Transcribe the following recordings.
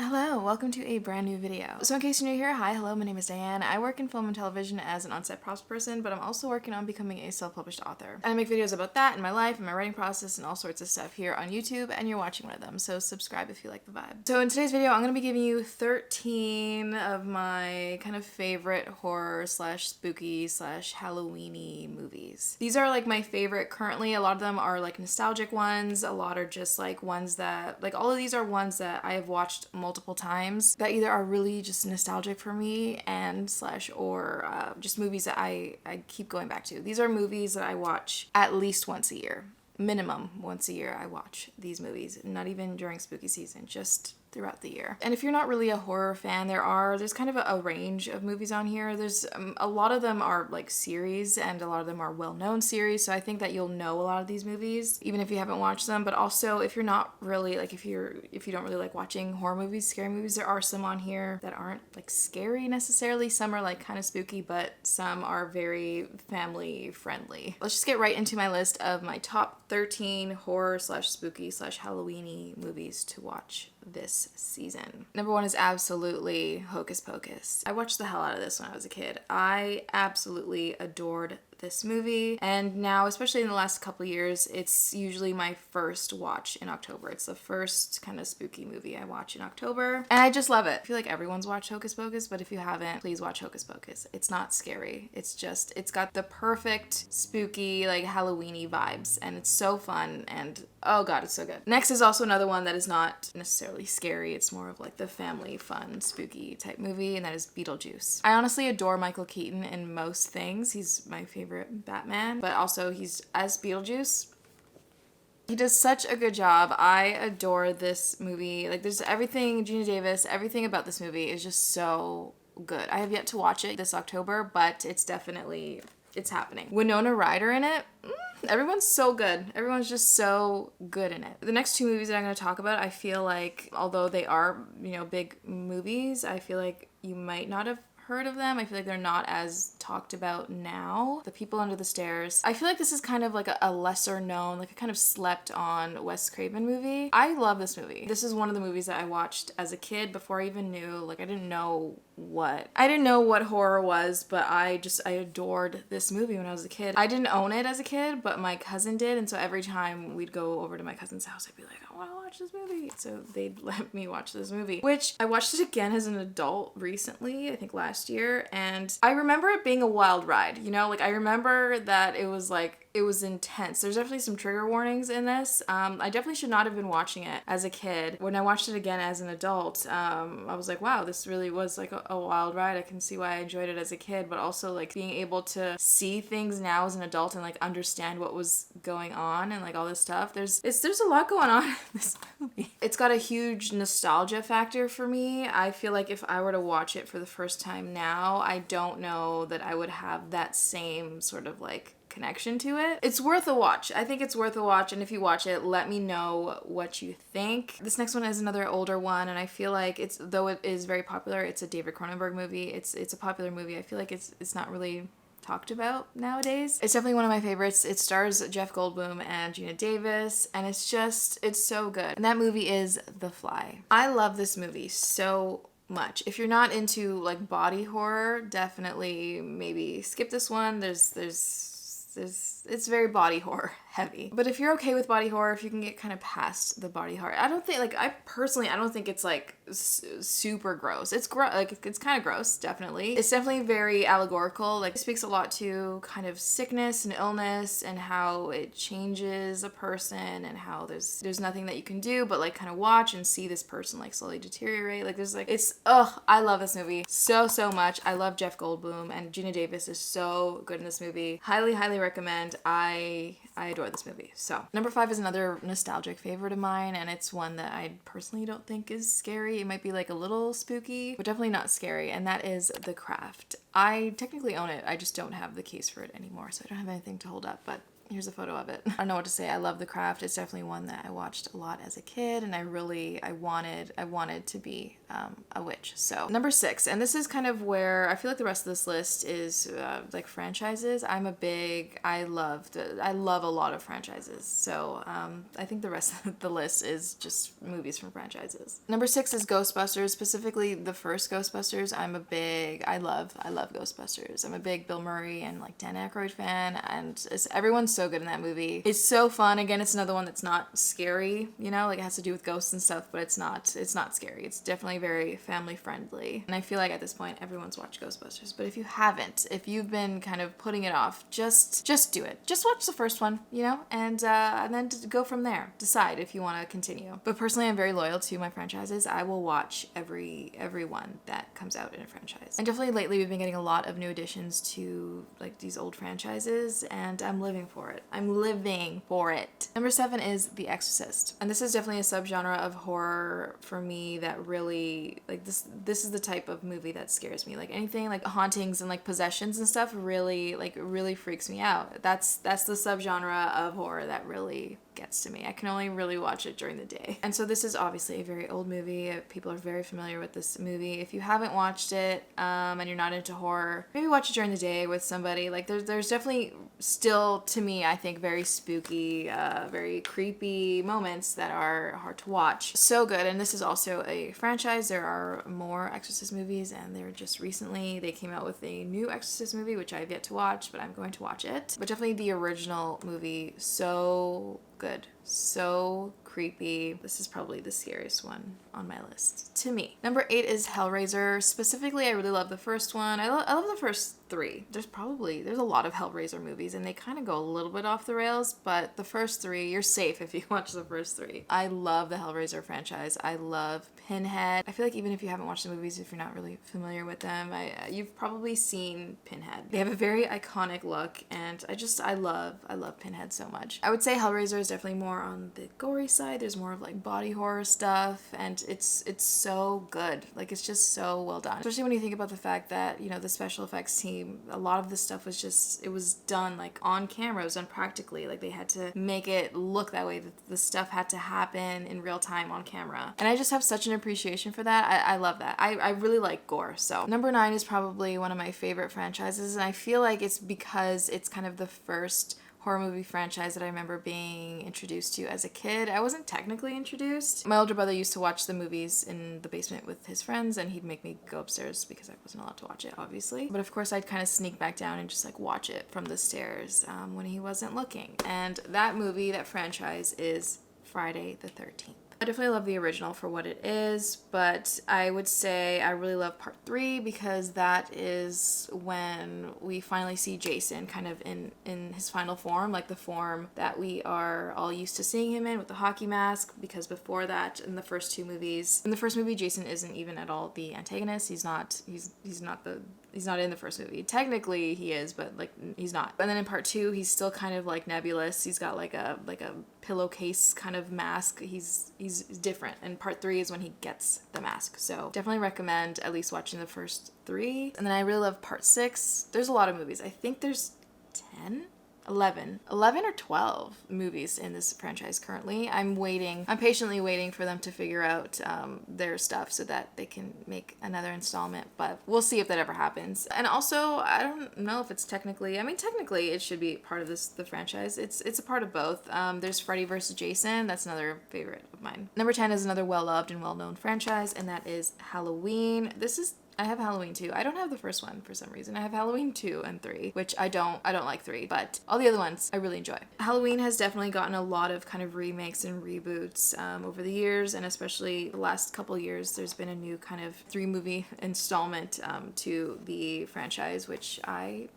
Hello, welcome to a brand new video. So in case you're new here, hi, hello, my name is Diane. I work in film and television as an on-set props person, but I'm also working on becoming a self-published author. And I make videos about that and my life and my writing process and all sorts of stuff here on YouTube, and you're watching one of them, so subscribe if you like the vibe. So in today's video, I'm gonna be giving you 13 of my kind of favorite horror slash spooky slash Halloweeny movies. These are like my favorite currently. A lot of them are like nostalgic ones. A lot are just like ones that, like all of these are ones that I have watched multiple times that either are really just nostalgic for me and or just movies that I keep going back to. These are movies that I watch at least once a year. Minimum once a year I watch these movies, not even during spooky season, just throughout the year. And if you're not really a horror fan, there's kind of a range of movies on here. There's a lot of them are like series and a lot of them are well-known series, so I think that you'll know a lot of these movies even if you haven't watched them. But also if you're not really like if you don't really like watching horror movies, scary movies, there are some on here that aren't like scary necessarily. Some are like kind of spooky, but some are very family friendly. Let's just get right into my list of my top 13 horror slash spooky slash Halloweeny movies to watch this season. Number one is absolutely Hocus Pocus. I watched the hell out of this when I was a kid. I absolutely adored this movie, and now especially in the last couple years it's usually my first watch in October. It's the first kind of spooky movie I watch in October and I just love it. I feel like everyone's watched Hocus Pocus, but if you haven't, please watch Hocus Pocus. It's not scary, it's got the perfect spooky like Halloweeny vibes and it's so fun and oh god, it's so good. Next is also another one that is not necessarily scary, it's more of like the family fun spooky type movie, and that is Beetlejuice. I honestly adore Michael Keaton in most things. He's my favorite Batman, but also he's as Beetlejuice. He does such a good job. I adore this movie. Like there's everything, Gina Davis, everything about this movie is just so good. I have yet to watch it this October, but it's happening. Winona Ryder in it. Everyone's so good. Everyone's just so good in it. The next two movies that I'm going to talk about, I feel like, although they are, big movies, I feel like you might not have heard of them. I feel like they're not as talked about now. The People Under the Stairs. I feel like this is kind of like a lesser known, like a kind of slept on Wes Craven movie. I love this movie. This is one of the movies that I watched as a kid before I even knew, like I didn't know what horror was, but I adored this movie when I was a kid. I didn't own it as a kid, but my cousin did, and so every time we'd go over to my cousin's house, I'd be like, I want to watch this movie. So they'd let me watch this movie, which I watched it again as an adult recently, I think last year, and I remember it being a wild ride, like I remember that it was intense. There's definitely some trigger warnings in this. I definitely should not have been watching it as a kid. When I watched it again as an adult, I was like, wow, this really was like a wild ride. I can see why I enjoyed it as a kid, but also like being able to see things now as an adult and like understand what was going on and like all this stuff. There's a lot going on in this movie. It's got a huge nostalgia factor for me. I feel like if I were to watch it for the first time now, I don't know that I would have that same sort of like connection to it. It's worth a watch. I think it's worth a watch, and if you watch it, let me know what you think. This next one is another older one, and I feel like though it is very popular, it's a David Cronenberg movie. It's a popular movie. I feel like it's not really talked about nowadays. It's definitely one of my favorites. It stars Jeff Goldblum and Gina Davis, and it's so good. And that movie is The Fly. I love this movie so much. If you're not into like body horror, definitely maybe skip this one. It's very body horror heavy. But if you're okay with body horror, if you can get kind of past the body horror, I don't think it's like super gross. It's it's kind of gross, definitely. It's definitely very allegorical. Like it speaks a lot to kind of sickness and illness and how it changes a person and how there's nothing that you can do but like kind of watch and see this person like slowly deteriorate. Like I love this movie so much. I love Jeff Goldblum, and Gina Davis is so good in this movie. Highly recommend. I adore this movie. So number 5 is another nostalgic favorite of mine, and it's one that I personally don't think is scary. It might be like a little spooky, but definitely not scary, and that is The Craft. I technically own it. I just don't have the case for it anymore, so I don't have anything to hold up, but Here's a photo of it. I don't know what to say. I love The Craft. It's definitely one that I watched a lot as a kid, and I wanted to be a witch. So number 6, and this is kind of where I feel like the rest of this list is like franchises. I love a lot of franchises. So I think the rest of the list is just movies from franchises. Number 6 is Ghostbusters, specifically the first Ghostbusters. I love Ghostbusters. I'm a big Bill Murray and like Dan Aykroyd fan, and everyone's so good in that movie. It's so fun. Again, it's another one that's not scary, you know, like it has to do with ghosts and stuff, but it's not scary. It's definitely very family friendly. And I feel like at this point everyone's watched Ghostbusters, but if you haven't, if you've been kind of putting it off, just do it. Just watch the first one, you know, and then go from there. Decide if you want to continue. But personally, I'm very loyal to my franchises. I will watch every one that comes out in a franchise. And definitely lately we've been getting a lot of new additions to like these old franchises, and I'm living for it. I'm living for it. Number 7 is The Exorcist. And this is definitely a subgenre of horror for me that really, like this is the type of movie that scares me. Like anything like hauntings and like possessions and stuff really freaks me out. That's the subgenre of horror that really gets to me. I can only really watch it during the day. And so this is obviously a very old movie. People are very familiar with this movie. If you haven't watched it and you're not into horror, maybe watch it during the day with somebody. Like there's definitely still, to me, I think very spooky, very creepy moments that are hard to watch. So good. And this is also a franchise. There are more Exorcist movies, and they came out with a new Exorcist movie, which I have yet to watch, but I'm going to watch it. But definitely the original movie, so good. So creepy. This is probably the scariest one on my list to me. Number 8 is Hellraiser. Specifically, I really love the first one. I love the first 3. There's a lot of Hellraiser movies, and they kind of go a little bit off the rails, but the first 3, you're safe if you watch the first 3. I love the Hellraiser franchise. I love Pinhead. I feel like even if you haven't watched the movies, if you're not really familiar with them, you've probably seen Pinhead. They have a very iconic look, and I love Pinhead so much. I would say Hellraiser is definitely more on the gory side. There's more of like body horror stuff, and it's so good. Like it's just so well done. Especially when you think about the fact that, you know, the special effects team, a lot of this stuff was done like on camera. It was done practically. Like they had to make it look that way. The stuff had to happen in real time on camera. And I just have such an appreciation for that. I love that. I really like gore. So number 9 is probably one of my favorite franchises, and I feel like it's because it's kind of the first horror movie franchise that I remember being introduced to as a kid. I wasn't technically introduced. My older brother used to watch the movies in the basement with his friends, and he'd make me go upstairs because I wasn't allowed to watch it, obviously. But of course, I'd kind of sneak back down and just like watch it from the stairs when he wasn't looking. And that franchise is Friday the 13th. I definitely love the original for what it is, but I would say I really love part 3 because that is when we finally see Jason kind of in his final form, like the form that we are all used to seeing him in with the hockey mask, because before that, in the first movie, Jason isn't even at all the antagonist. He's not in the first movie. Technically he is, but like he's not. And then in part 2, he's still kind of like nebulous. He's got like a pillowcase kind of mask. He's different. And part 3 is when he gets the mask. So definitely recommend at least watching the first 3. And then I really love part 6. There's a lot of movies. I think there's 11 or 12 movies in this franchise currently. I'm patiently waiting for them to figure out their stuff so that they can make another installment, but we'll see if that ever happens. And also, I don't know if it's technically it should be part of the franchise. It's a part of both. There's Freddy vs. Jason. That's another favorite of mine. Number 10 is another well-loved and well-known franchise, and that is Halloween. I have Halloween 2. I don't have the first one for some reason. I have Halloween 2 and 3, which I don't like 3, but all the other ones I really enjoy. Halloween has definitely gotten a lot of kind of remakes and reboots over the years, and especially the last couple years, there's been a new kind of 3-movie installment to the franchise, which I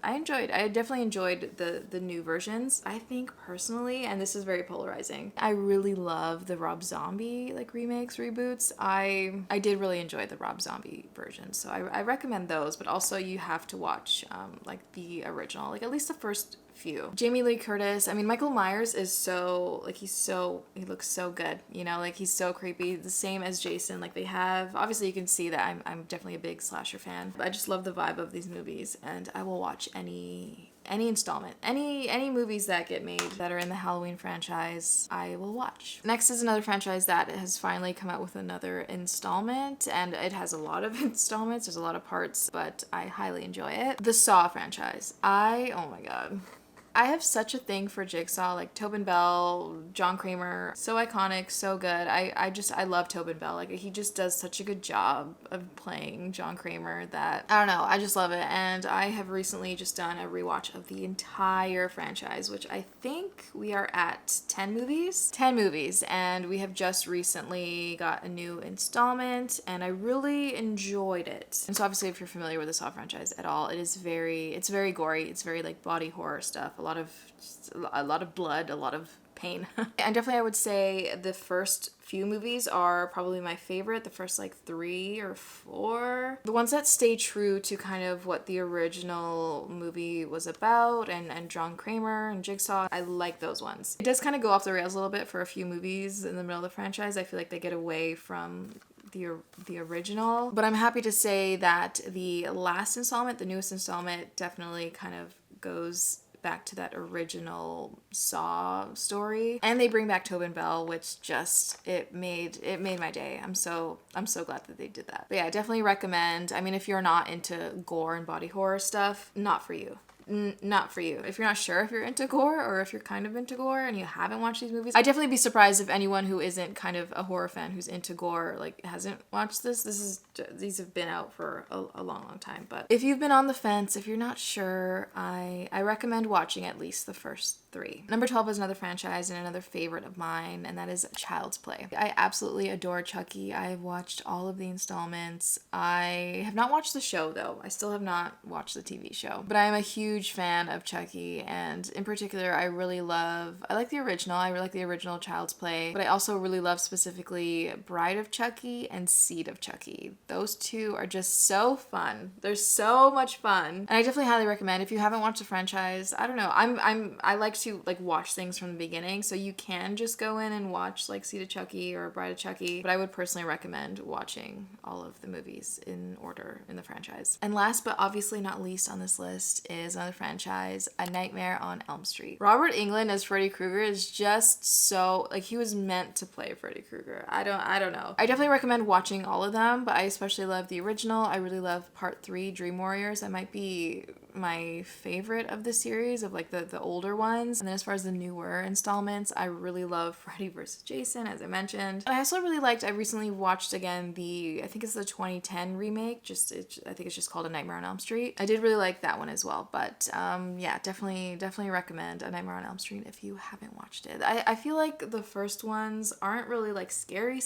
enjoyed. I definitely enjoyed the new versions. I think personally, and this is very polarizing, I really love the Rob Zombie like remakes, reboots. I did really enjoy the Rob Zombie version. So I recommend those, but also you have to watch like the original, like at least the first few. Jamie Lee Curtis, I mean, Michael Myers is he looks so good, you know, like he's so creepy, the same as Jason. Like they have, obviously you can see that I'm definitely a big slasher fan, but I just love the vibe of these movies, and I will watch any any installment. Any movies that get made that are in the Halloween franchise, I will watch. Next is another franchise that has finally come out with another installment, and it has a lot of installments. There's a lot of parts, but I highly enjoy it. The Saw franchise. Oh my god. I have such a thing for Jigsaw, like Tobin Bell, John Kramer, so iconic, so good. I love Tobin Bell. Like, he just does such a good job of playing John Kramer that, I don't know, I just love it. And I have recently just done a rewatch of the entire franchise, which I think we are at 10 movies. 10 movies, and we have just recently got a new installment, and I really enjoyed it. And so obviously, if you're familiar with the Saw franchise at all, it's very gory. It's very like body horror stuff. A lot of blood, a lot of pain. And definitely I would say the first few movies are probably my favorite, the first like 3 or 4. The ones that stay true to kind of what the original movie was about and John Kramer and Jigsaw, I like those ones. It does kind of go off the rails a little bit for a few movies in the middle of the franchise. I feel like they get away from the original, but I'm happy to say that the last installment, the newest installment, definitely kind of goes back to that original Saw story, and they bring back Tobin Bell, which just it made my day. I'm so glad that they did that. But yeah, I definitely recommend. I mean, if you're not into gore and body horror stuff, not for you. Not for you. If you're not sure if you're into gore or if you're kind of into gore and you haven't watched these movies, I'd definitely be surprised if anyone who isn't kind of a horror fan who's into gore like hasn't watched this. These have been out for a long time. But if you've been on the fence, if you're not sure, I recommend watching at least the first 3. Number 12 is another franchise and another favorite of mine, and that is Child's Play. I absolutely adore Chucky. I've watched all of the installments. I have not watched the show though. I still have not watched the TV show, but I am a huge fan of Chucky, and in particular, I like the original. I really like the original Child's Play, but I also really love specifically Bride of Chucky and Seed of Chucky. Those 2 are just so fun. They're so much fun, and I definitely highly recommend if you haven't watched the franchise. I don't know. I like to like watch things from the beginning, so you can just go in and watch like Seed of Chucky or Bride of Chucky, but I would personally recommend watching all of the movies in order in the franchise. And last but obviously not least on this list is another franchise, A Nightmare on Elm Street. Robert Englund as Freddy Krueger is just so, like, he was meant to play Freddy Krueger. I don't know. I definitely recommend watching all of them, but I especially love the original. I really love part 3, Dream Warriors. That might be my favorite of the series, of like the older ones. And then as far as the newer installments, I really love Freddy vs. Jason, as I mentioned. And I also really liked, I recently watched again I think it's the 2010 remake, I think it's just called A Nightmare on Elm Street. I did really like that one as well, but yeah, definitely recommend A Nightmare on Elm Street if you haven't watched it. I feel like the first ones aren't really like scary.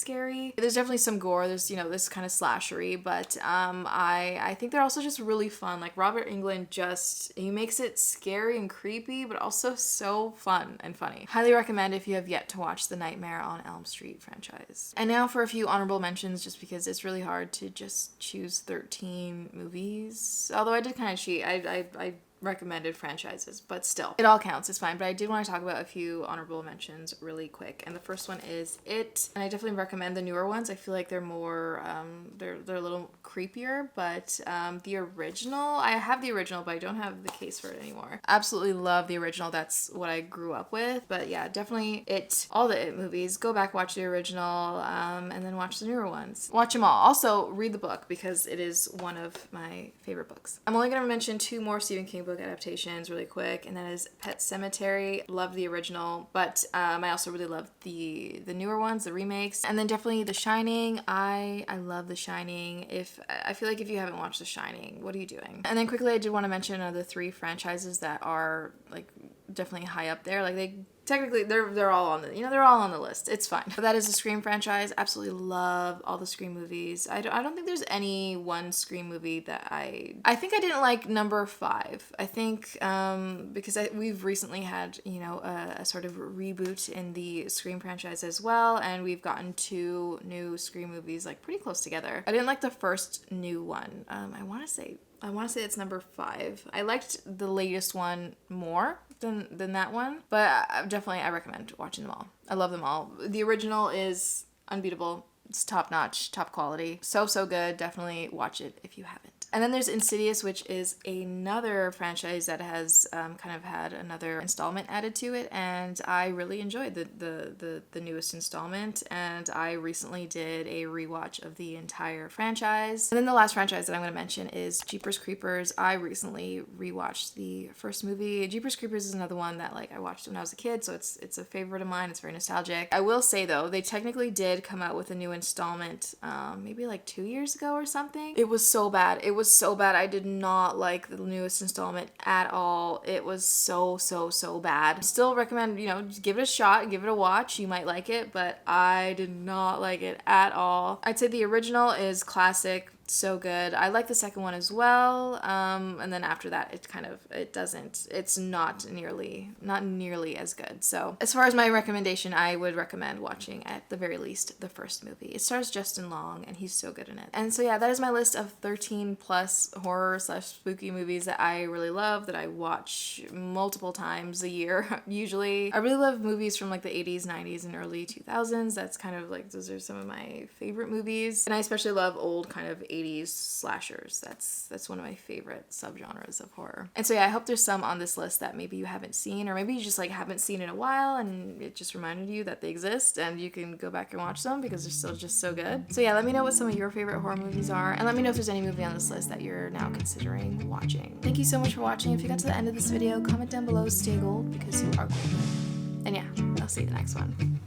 There's definitely some gore, there's, this kind of slashery, but I think they're also just really fun. Like Robert Englund he makes it scary and creepy, but also so fun and funny. Highly recommend if you have yet to watch the Nightmare on Elm Street franchise. And now for a few honorable mentions, just because it's really hard to just choose 13 movies. Although I did kind of cheat. I recommended franchises, but still, it all counts. It's fine. But I did want to talk about a few honorable mentions really quick, and the first one is It, and I definitely recommend the newer ones. I feel like they're more they're a little creepier, but the original, I have the original, but I don't have the case for it anymore. Absolutely love the original. That's what I grew up with. But yeah, definitely It, all the It movies, go back, watch the original, and then watch the newer ones. Watch them all. Also read the book, because it is one of my favorite books. I'm only going to mention 2 more Stephen King book adaptations really quick, and that is Pet Sematary. Love the original, but I also really love the newer ones, the remakes. And then definitely The Shining. I love The Shining. I feel like if you haven't watched The Shining, what are you doing? And then quickly, I did want to mention another 3 franchises that are like definitely high up there. Like technically they're all on they're all on the list. It's fine. But that is the Scream franchise. Absolutely love all the Scream movies. I don't think there's any one Scream movie that I think I didn't like number 5. I think because we've recently had a sort of reboot in the Scream franchise as well, and we've gotten 2 new Scream movies like pretty close together. I didn't like the first new one. I want to say it's number 5. I liked the latest one more than that one, but definitely I recommend watching them all. I love them all. The original is unbeatable. It's top notch, top quality. So good. Definitely watch it if you haven't. And then there's Insidious, which is another franchise that has kind of had another installment added to it, and I really enjoyed the newest installment, and I recently did a rewatch of the entire franchise. And then the last franchise that I'm going to mention is Jeepers Creepers. I recently rewatched the first movie. Jeepers Creepers is another one that like I watched when I was a kid, so it's a favorite of mine. It's very nostalgic. I will say though, they technically did come out with a new installment maybe like 2 years ago or something. It was so bad. It was so bad. I did not like the newest installment at all. It was so bad. Still recommend, you know, just give it a shot, give it a watch. You might like it, but I did not like it at all. I'd say the original is classic. So good. I like the second one as well. And then after that, it's not nearly as good. So as far as my recommendation, I would recommend watching at the very least the first movie. It stars Justin Long and he's so good in it. And so yeah, that is my list of 13 plus horror / spooky movies that I really love, that I watch multiple times a year. Usually I really love movies from like the 80s, 90s, and early 2000s. That's kind of like, those are some of my favorite movies. And I especially love old kind of 80s slashers. That's one of my favorite subgenres of horror. And so yeah, I hope there's some on this list that maybe you haven't seen, or maybe you just like haven't seen in a while and it just reminded you that they exist and you can go back and watch them because they're still just so good. So yeah, let me know what some of your favorite horror movies are, and let me know if there's any movie on this list that you're now considering watching. Thank you so much for watching. If you got to the end of this video, comment down below, stay gold, because you are gold. And yeah, I'll see you in the next one.